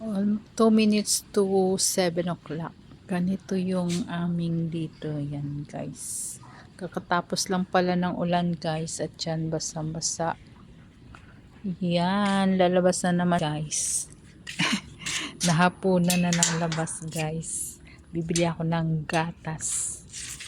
2 minutes to 7 o'clock. Ganito yung aming dito. Yan guys. Kakatapos lang pala ng ulan guys. At yan basang-basa. Yan. Lalabas na naman guys. Nahapunan na ng labas guys. Bibili ako ng gatas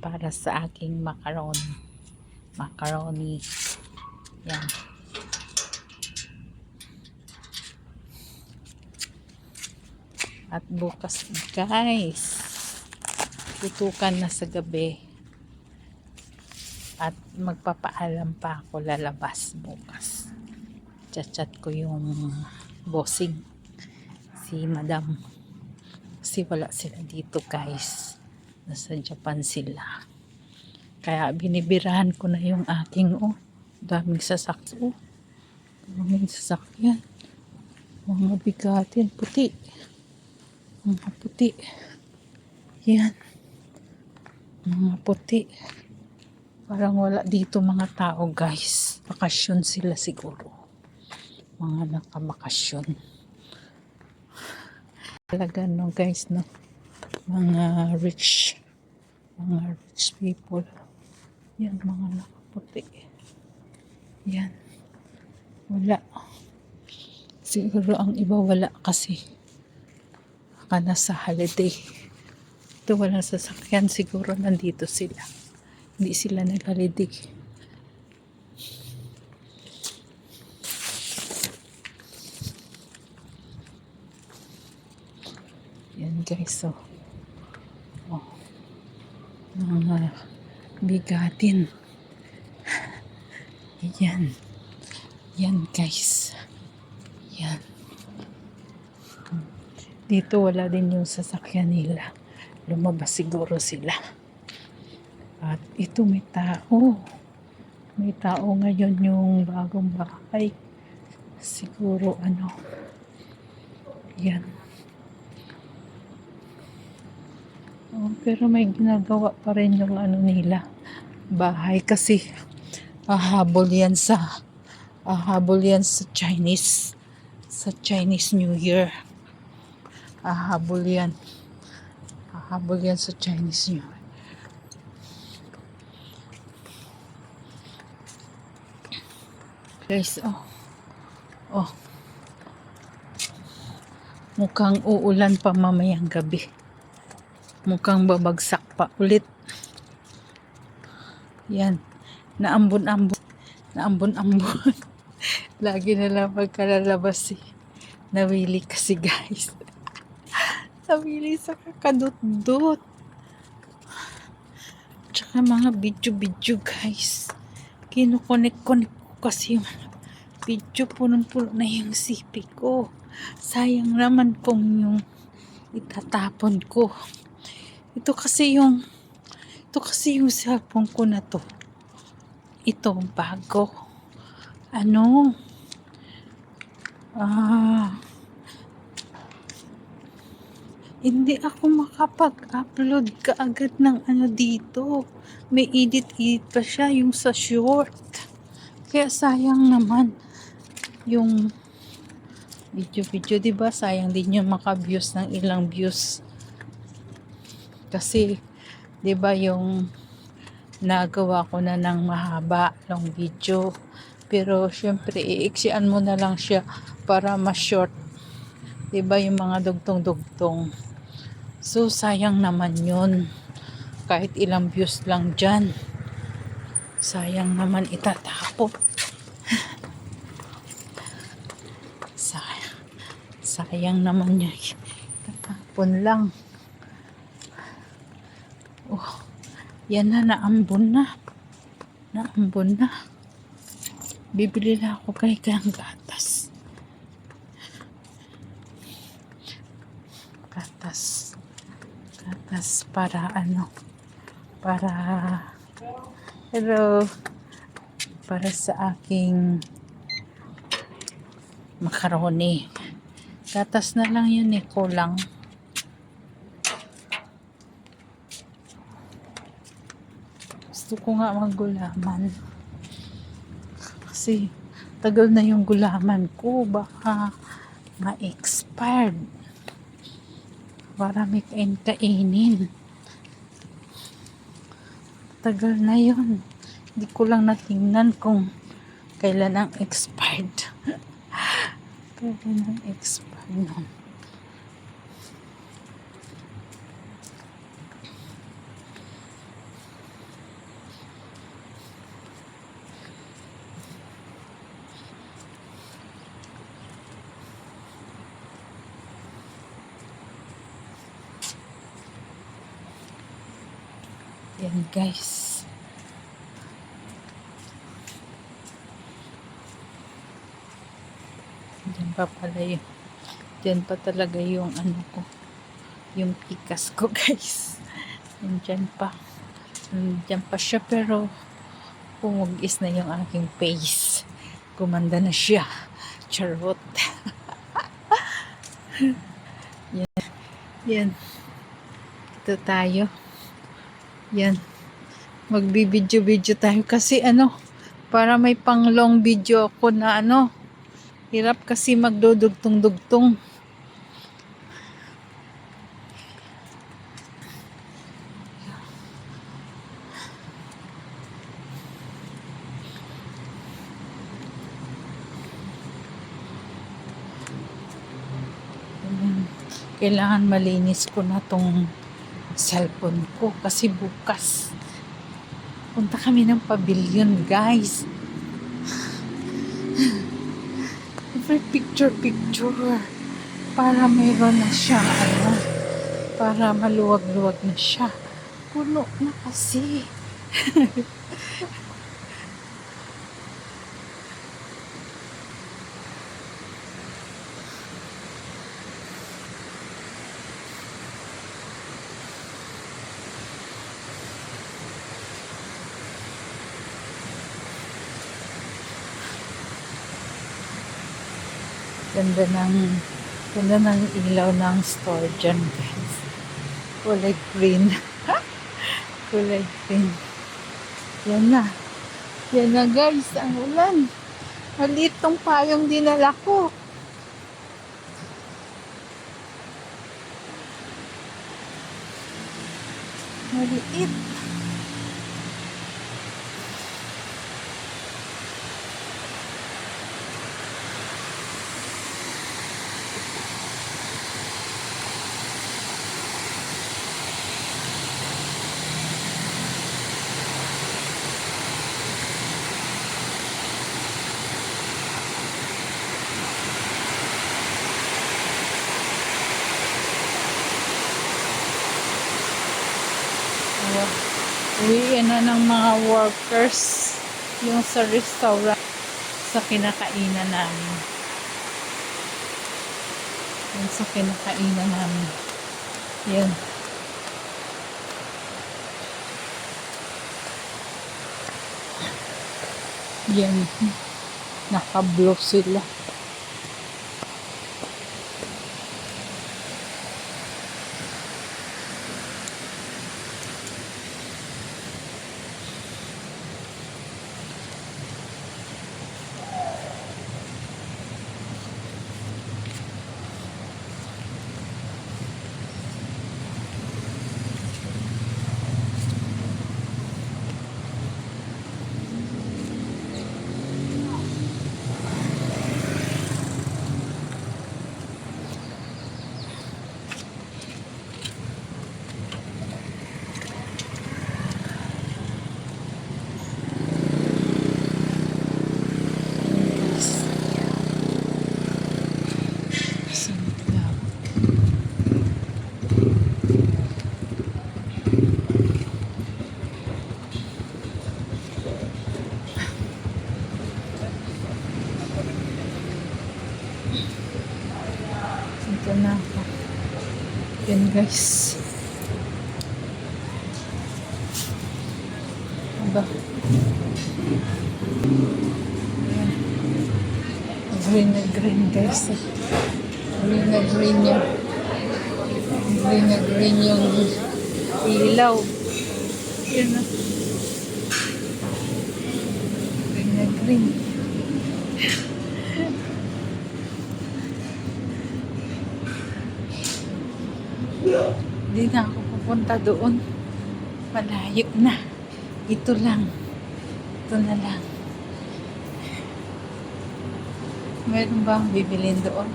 para sa aking macaroni. Macaroni. Yan. At bukas guys, tutukan na sa gabi. At magpapaalam pa ako lalabas bukas. Chat-chat ko yung bossing, si madam. Kasi wala sila dito guys. Nasa Japan sila. Kaya binibirahan ko na yung aking daming sasakyan. Daming sasakyan. Mga bigatin, puti. Mga puti. Yan. Mga puti. Parang wala dito mga tao guys. Bakasyon sila siguro. Mga nakabakasyon. Talaga no guys no. Mga rich people. Yan mga nakaputi. Yan. Wala. Siguro ang iba wala kasi nasa holiday. Ito walang sasakyan, siguro nandito sila. Hindi sila nag-holiday. Yan guys, so mga bigatin. Yan guys. Yan. Dito wala din yung sasakyan nila. Lumabas siguro sila. At ito may tao. May tao ngayon yung bagong bahay. Siguro yan. Pero may ginagawa pa rin yung nila. Bahay kasi hahabol yan sa Chinese. Sa Chinese New Year. Hahabol yan sa Chinese New Year. Guys, mukhang uulan pa mamayang gabi. Mukhang babagsak pa ulit. Yan. Naambon-ambon. Lagi na lang pagkalalabas nawili kasi guys. Nawili sa kakadot-dot. Tsaka mga video guys. Kinukonek-konek ko kasi yung video, punong-puno na yung CP ko. Sayang naman kung yung itatapon ko. Ito kasi yung cellphone ko na to. Ito bago. Hindi ako makapag-upload kaagad ng dito. May edit pa siya yung sa short. Kaya sayang naman yung video, diba? Sayang din yung maka-views ng ilang views. Kasi, diba yung nagawa ko na ng mahaba, long video. Pero, syempre, iiksian mo na lang siya para ma-short. Diba yung mga dugtong-dugtong. So, sayang naman yun. Kahit ilang views lang dyan. Sayang naman itatapon. Sayang naman yun. Itatapon lang. Yan na, naambon na. Bibili na ako kay kang gatas. Gatas para para sa aking macaroni. Gatas na lang yun kulang. Gusto ko nga maggulaman. Kasi tagal na yung gulaman ko. Baka ma-expired. Para may kainin. Tagal na yun. Hindi ko lang natingnan kung kailan ang expired. Kailan ang expired nun. Yan guys. Diyan pa pala yun. Diyan pa talaga yung ano ko. Yung pikas ko guys. Diyan pa. Diyan pa siya pero pumugis na yung aking face. Gumanda na siya. Charot. Yan. Yan. Ito tayo. Yan. Magbibidyo-video tayo kasi para may pang long video ako na hirap kasi magdudugtong-dugtong. Kailangan malinis ko na tong cellphone ko kasi bukas punta kami ng pavilion guys. Every picture para mayroon na siya para maluwag-luwag na siya. Puno na kasi. Ganda ng ilaw ng store dyan guys. Kulay green. Kulay green. Yan na guys, ang ulan. Maliit tong payong dinala ko. Maliit. Uwiin na ng mga workers yung sa restaurant sa kinakainan namin. Yung sa kinakainan namin. Yan. Yan. Naka-blow sila. Ito na ako. Yan guys. Aba. Ayan. Green na green guys. Green na green yung ilaw. Yan na. Green na green. Hindi na ako pupunta doon. Malayo na. Ito lang. Ito na lang. Meron ba ang bibilin doon?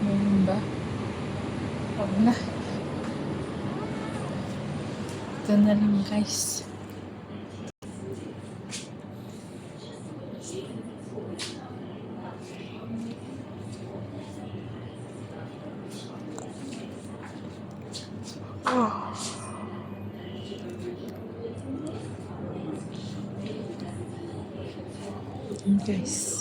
Meron ba? Huwag na. Ito na lang guys. Oh. Guys.